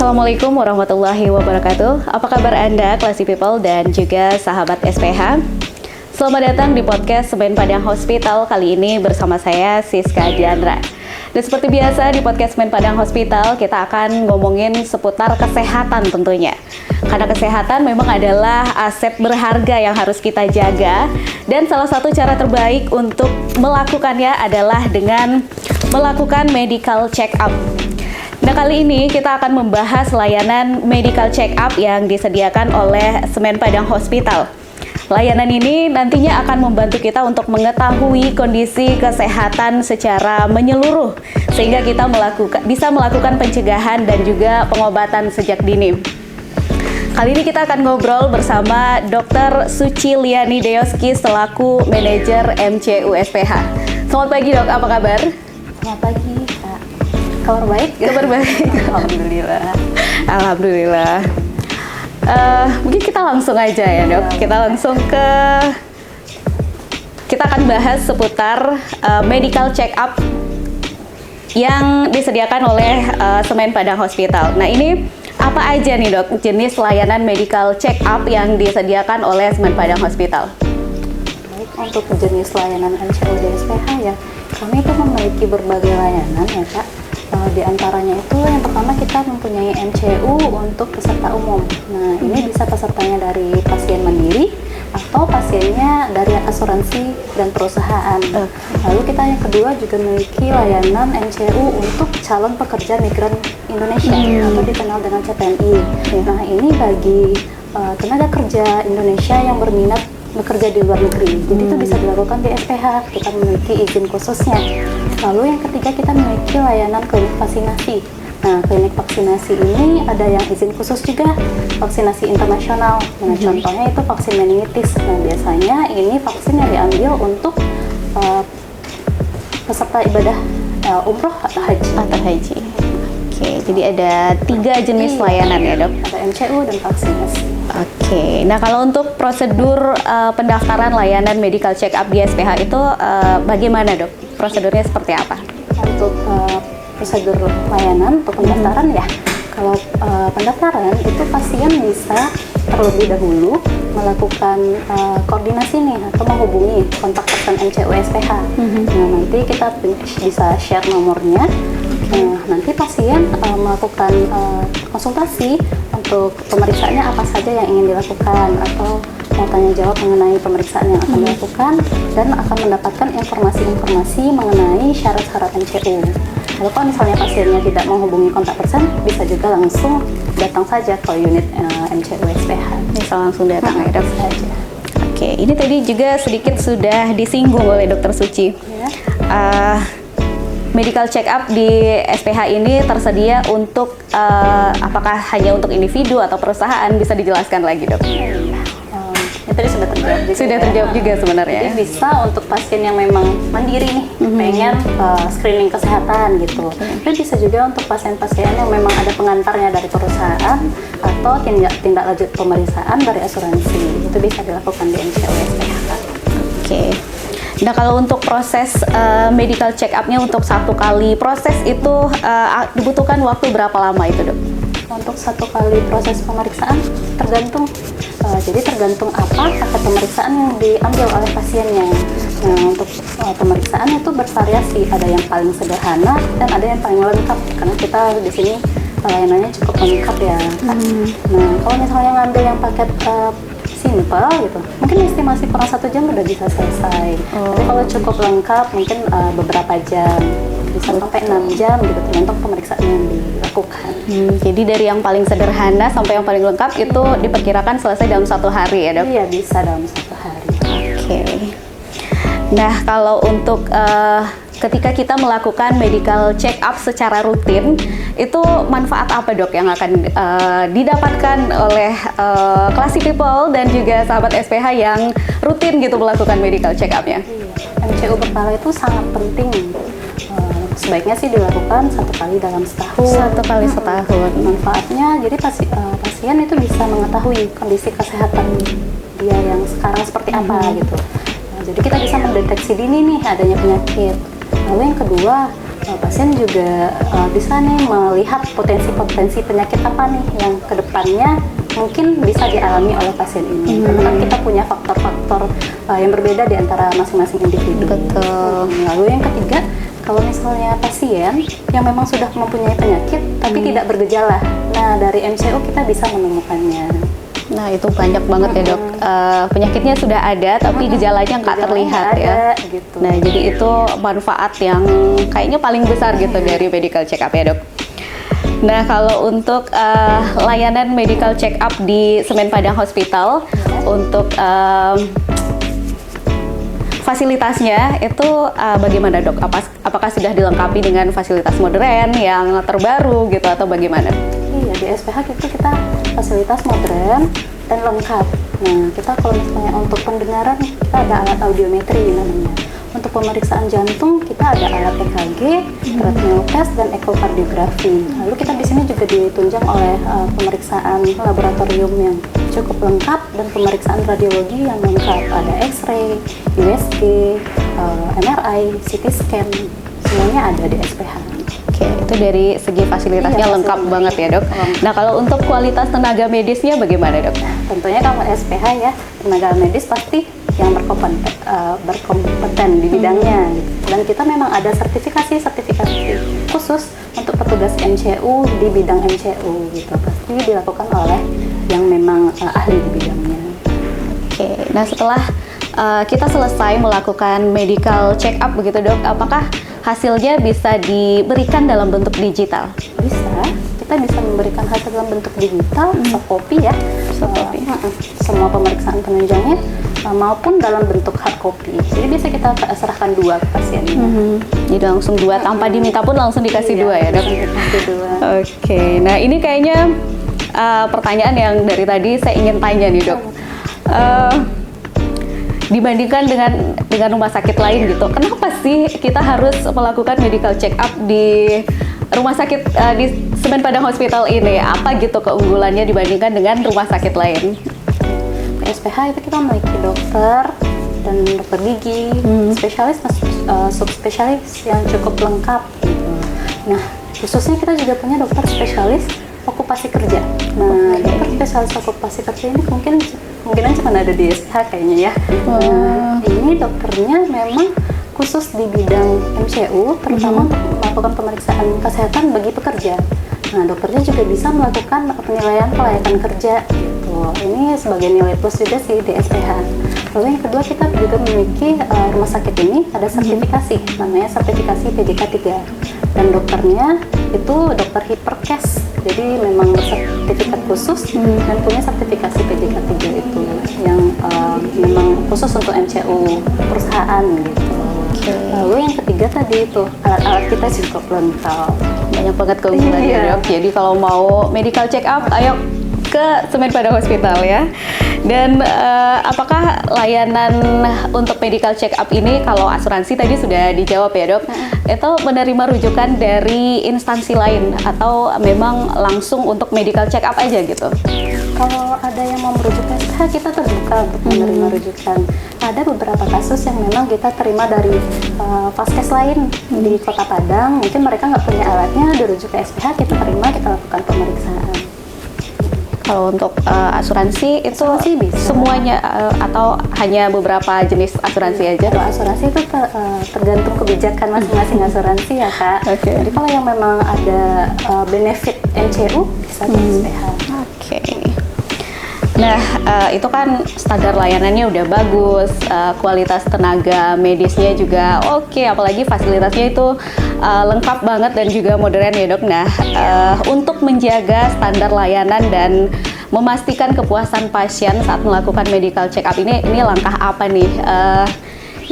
Assalamualaikum warahmatullahi wabarakatuh. Apa kabar Anda, Classy People dan juga sahabat SPH? Selamat datang di podcast Semen Padang Hospital kali ini bersama saya Siska Diandra. Dan seperti biasa di podcast Semen Padang Hospital kita akan ngomongin seputar kesehatan tentunya. Karena kesehatan memang adalah aset berharga yang harus kita jaga, dan salah satu cara terbaik untuk melakukannya adalah dengan melakukan medical check up. Nah, kali ini kita akan membahas layanan medical check up yang disediakan oleh Semen Padang Hospital. Layanan ini nantinya akan membantu kita untuk mengetahui kondisi kesehatan secara menyeluruh, sehingga kita bisa melakukan pencegahan dan juga pengobatan sejak dini. Kali ini kita akan ngobrol bersama Dr. Suci Liani Deoski selaku manajer MCU SPH. Selamat pagi dok, apa kabar? Selamat pagi Kak. Kabar baik? Kabar baik. Alhamdulillah. Alhamdulillah. Mungkin kita langsung aja ya dok. Kita akan bahas seputar medical check up yang disediakan oleh Semen Padang Hospital. Nah, ini apa aja nih dok jenis layanan medical check up yang disediakan oleh Semen Padang Hospital? Baik, untuk jenis layanan MCU di SPH ya, kami itu memiliki berbagai layanan ya Kak. Di antaranya itu yang pertama kita mempunyai MCU untuk peserta umum. Nah, ini bisa pesertanya dari pasien mandiri atau pasiennya dari asuransi dan perusahaan. Lalu kita yang kedua juga memiliki layanan MCU untuk calon pekerja migran Indonesia atau dikenal dengan CPNI. Nah, ini bagi tenaga kerja Indonesia yang berminat bekerja di luar negeri. Jadi itu bisa dilakukan di SPH. Kita memiliki izin khususnya. Lalu yang ketiga kita memiliki layanan klinik vaksinasi. Nah, klinik vaksinasi ini ada yang izin khusus juga, vaksinasi internasional. Nah, contohnya itu vaksin meningitis. Nah, biasanya ini vaksin yang diambil untuk peserta ibadah umroh atau haji. Oke, jadi ada 3 jenis layanan ya dok? Ada MCU dan vaksinasi. Oke, nah kalau untuk prosedur pendaftaran layanan medical check up di SPH itu bagaimana dok? Prosedurnya seperti apa? Untuk prosedur layanan untuk pendaftaran ya, kalau pendaftaran itu pasien bisa terlebih dahulu melakukan koordinasi nih atau menghubungi kontak person MCU SPH. Nah, nanti kita bisa share nomornya. Nanti pasien melakukan konsultasi untuk pemeriksaannya apa saja yang ingin dilakukan atau mau tanya jawab mengenai pemeriksaan yang akan dilakukan dan akan mendapatkan informasi-informasi mengenai syarat-syarat MCU. Lalu kalau misalnya pasiennya tidak menghubungi kontak person, bisa juga langsung datang saja ke unit MCU SPH. Bisa langsung datang ya dok? Saja. Oke, ini tadi juga sedikit sudah disinggung oleh Dokter Suci. Ya. Medical check up di SPH ini tersedia untuk apakah hanya untuk individu atau perusahaan? Bisa dijelaskan lagi dok? Ini tadi sudah terjawab juga. Sudah terjawab juga sebenarnya. Jadi bisa untuk pasien yang memang mandiri nih, pengen screening kesehatan gitu. Tapi bisa juga untuk pasien-pasien yang memang ada pengantarnya dari perusahaan atau tindak lanjut pemeriksaan dari asuransi. Itu bisa dilakukan di MCU SPH. Oke. Nah, kalau untuk proses medical check up-nya untuk 1 kali proses itu dibutuhkan waktu berapa lama itu dok? Untuk 1 kali proses pemeriksaan tergantung, jadi tergantung apa paket pemeriksaan yang diambil oleh pasiennya. Nah, untuk pemeriksaan itu bervariasi, ada yang paling sederhana dan ada yang paling lengkap karena kita di sini layanannya cukup lengkap ya. Nah, kalau misalnya ngambil yang paket simple gitu, mungkin estimasi kurang 1 jam udah bisa selesai. Tapi kalau cukup lengkap mungkin beberapa jam, bisa sampai 6 jam gitu tergantung pemeriksaan yang dilakukan. Jadi dari yang paling sederhana sampai yang paling lengkap itu diperkirakan selesai dalam 1 hari ya dok? Iya, bisa dalam 1 hari. Oke. Nah, kalau untuk ketika kita melakukan medical check up secara rutin, itu manfaat apa dok yang akan didapatkan oleh Classy People dan juga sahabat SPH yang rutin gitu melakukan medical check up-nya? MCU berkala itu sangat penting. Sebaiknya sih dilakukan 1 kali dalam setahun. 1 kali setahun. Manfaatnya, jadi pasien itu bisa mengetahui kondisi kesehatan dia yang sekarang seperti apa gitu. Nah, jadi kita bisa mendeteksi dini nih adanya penyakit. Lalu yang kedua, pasien juga bisa nih melihat potensi-potensi penyakit apa nih yang kedepannya mungkin bisa dialami oleh pasien ini. Karena kan kita punya faktor-faktor yang berbeda di antara masing-masing individu. Betul. Lalu yang ketiga, kalau misalnya pasien yang memang sudah mempunyai penyakit tapi tidak bergejala, nah dari MCU kita bisa menemukannya. Nah itu banyak banget ya dok, penyakitnya sudah ada tapi gejalanya nggak terlihat ya. Gitu. Nah jadi itu manfaat yang kayaknya paling besar gitu dari medical check up ya dok. Nah kalau untuk layanan medical check up di Semen Padang Hospital, untuk fasilitasnya itu bagaimana dok? Apakah sudah dilengkapi dengan fasilitas modern yang terbaru gitu atau bagaimana? Iya, di SPH itu kita fasilitas modern dan lengkap. Nah, kita kalau misalnya untuk pendengaran, kita ada alat audiometri namanya. Untuk pemeriksaan jantung, kita ada alat EKG, treadmill test, dan ekokardiografi. Lalu kita di sini juga ditunjang oleh pemeriksaan laboratorium yang cukup lengkap dan pemeriksaan radiologi yang lengkap. Ada X-ray, USG, MRI, CT scan, semuanya ada di SPH. Oke, itu dari segi fasilitasnya Iya, lengkap banget ya dok. Nah kalau untuk kualitas tenaga medisnya bagaimana dok? Tentunya kalau SPH ya, tenaga medis pasti yang berkompeten di bidangnya gitu. Dan kita memang ada sertifikasi khusus untuk petugas MCU di bidang MCU gitu. Pasti dilakukan oleh yang memang ahli di bidangnya. Oke, nah setelah kita selesai melakukan medical check up begitu dok, apakah hasilnya bisa diberikan dalam bentuk digital? Bisa, kita bisa memberikan hasil dalam bentuk digital, soft copy ya, semua pemeriksaan penunjangnya maupun dalam bentuk hard copy. Jadi bisa kita serahkan dua ke pasiennya. Jadi langsung dua, tanpa diminta pun langsung dikasih dua ya dok? Oke, nah ini kayaknya pertanyaan yang dari tadi saya ingin tanya nih dok. Dibandingkan dengan rumah sakit lain gitu, kenapa sih kita harus melakukan medical check up di rumah sakit di Semen Padang Hospital ini? Apa gitu keunggulannya dibandingkan dengan rumah sakit lain? Di SPH itu kita memiliki dokter dan dokter gigi, spesialis, subspesialis yang cukup lengkap gitu. Nah, khususnya kita juga punya dokter spesialis okupasi kerja. Nah, dokter spesialis okupasi kerja ini mungkin cuma ada di SPH kayaknya ya. Nah, ini dokternya memang khusus di bidang MCU, terutama untuk melakukan pemeriksaan kesehatan bagi pekerja. Nah, dokternya juga bisa melakukan penilaian kelayakan kerja gitu. Ini sebagai nilai plus juga sih di SPH. Lalu yang kedua, kita juga memiliki rumah sakit ini ada sertifikasi, namanya sertifikasi PJK 3. Dan dokternya itu dokter Hiperkes, jadi memang bersertifikat khusus dan punya sertifikasi PJK 3 itu yang memang khusus untuk MCU perusahaan gitu. Lalu yang ketiga tadi itu alat-alat kita cukup lengkap, Banyak banget keunggulannya dok. Jadi kalau mau medical check up, ayo ke Semen Padang Hospital ya. Dan apakah layanan untuk medical check up ini, kalau asuransi tadi sudah dijawab ya dok, itu menerima rujukan dari instansi lain atau memang langsung untuk medical check up aja gitu? Kalau ada yang mau merujuk ke SPH, kita terbuka untuk menerima rujukan. Ada beberapa kasus yang memang kita terima dari vaskes lain di Kota Padang, mungkin mereka nggak punya alatnya, dirujuk ke SPH, kita terima, kita lakukan pemeriksaan. Kalau untuk asuransi itu bisa semuanya atau hanya beberapa jenis asuransi aja? Kalau asuransi itu tergantung kebijakan masing-masing asuransi ya kak. Jadi kalau yang memang ada benefit MCU bisa di SPH. Nah, itu kan standar layanannya udah bagus, kualitas tenaga medisnya juga oke, apalagi fasilitasnya itu lengkap banget dan juga modern ya dok. Nah, untuk menjaga standar layanan dan memastikan kepuasan pasien saat melakukan medical check up ini langkah apa nih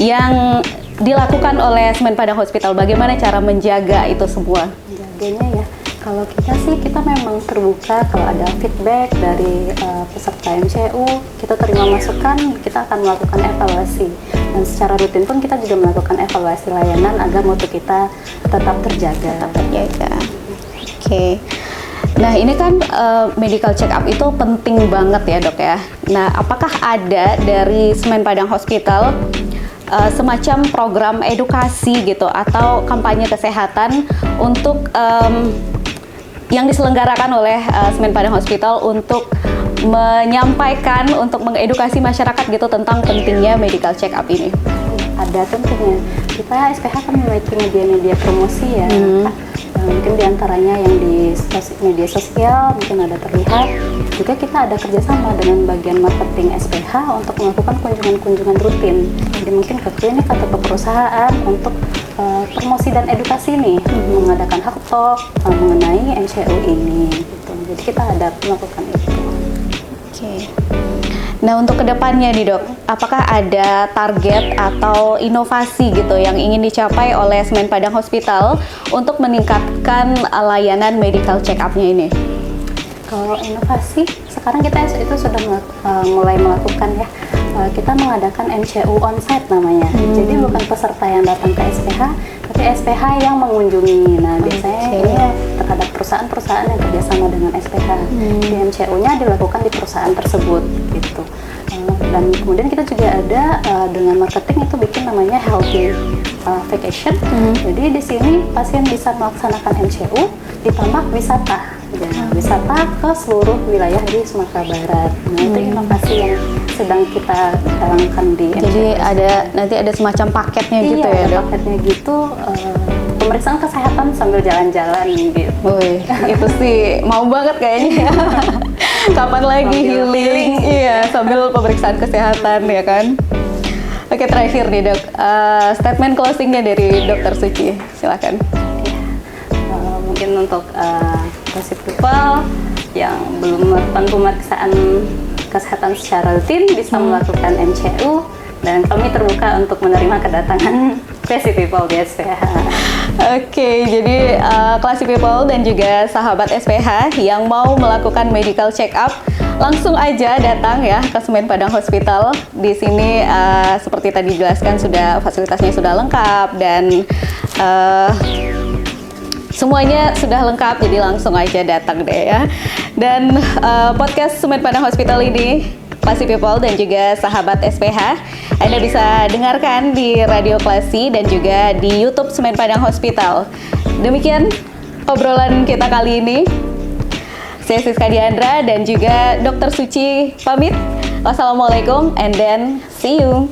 yang dilakukan oleh Semen Padang Hospital? Bagaimana cara menjaga itu semua? Menjaganya ya. Kalau kita sih, kita memang terbuka kalau ada feedback dari peserta MCU, kita terima masukan, kita akan melakukan evaluasi. Dan secara rutin pun kita juga melakukan evaluasi layanan agar mutu kita tetap terjaga. Oke. Nah ini kan medical check up itu penting banget ya dok ya. Nah apakah ada dari Semen Padang Hospital semacam program edukasi gitu atau kampanye kesehatan untuk yang diselenggarakan oleh Semen Padang Hospital untuk menyampaikan, untuk mengedukasi masyarakat gitu tentang pentingnya medical check up ini? Ada tentunya. Kita SPH kan memiliki media-media promosi ya, Kak. Mungkin diantaranya yang di media sosial mungkin ada terlihat. Juga kita ada kerjasama dengan bagian marketing SPH untuk melakukan kunjungan-kunjungan rutin. Jadi mungkin ke klinik atau ke perusahaan untuk promosi dan edukasi nih, mengadakan hak talk mengenai MCU ini. Gitu. Jadi kita ada melakukan itu. Oke. Nah, untuk kedepannya nih dok, apakah ada target atau inovasi gitu yang ingin dicapai oleh Semen Padang Hospital untuk meningkatkan layanan medical check up-nya ini? Kalau inovasi, sekarang kita itu sudah mulai melakukan ya, kita mengadakan MCU on-site namanya. Jadi bukan peserta yang datang ke SPH, tapi SPH yang mengunjungi. Nah, biasanya ini terhadap perusahaan-perusahaan yang kerjasama dengan SPH. Di MCU-nya dilakukan di perusahaan tersebut, gitu. Dan kemudian kita juga ada dengan marketing itu bikin namanya Healthy Vacation. Jadi di sini pasien bisa melaksanakan MCU ditambah wisata. Ya, wisata ke seluruh wilayah di Sumatera Barat. Nah, itu inovasi yang sedang kita jalankan di MCU. Jadi nanti ada semacam paketnya gitu ya dok? Paketnya gitu, pemeriksaan kesehatan sambil jalan-jalan gitu. Wih, itu sih mau banget kayaknya. Kapan lagi healing? Iya, sambil pemeriksaan kesehatan ya kan. Oke, terakhir nih dok, statement closingnya dari Dokter Suci, silakan. Mungkin untuk classy people yang belum melakukan pemeriksaan kesehatan secara rutin bisa melakukan MCU, dan kami terbuka untuk menerima kedatangan classy people di SPH. Oke, jadi classy people dan juga sahabat SPH yang mau melakukan medical check up langsung aja datang ya ke Semen Padang Hospital. Di sini seperti tadi dijelaskan sudah fasilitasnya sudah lengkap dan semuanya sudah lengkap, jadi langsung aja datang deh ya. Dan podcast Semen Padang Hospital ini, Classy People dan juga sahabat SPH, Anda bisa dengarkan di Radio Classy dan juga di YouTube Semen Padang Hospital. Demikian obrolan kita kali ini. Saya Siska Diandra dan juga Dokter Suci pamit. Wassalamualaikum and then see you.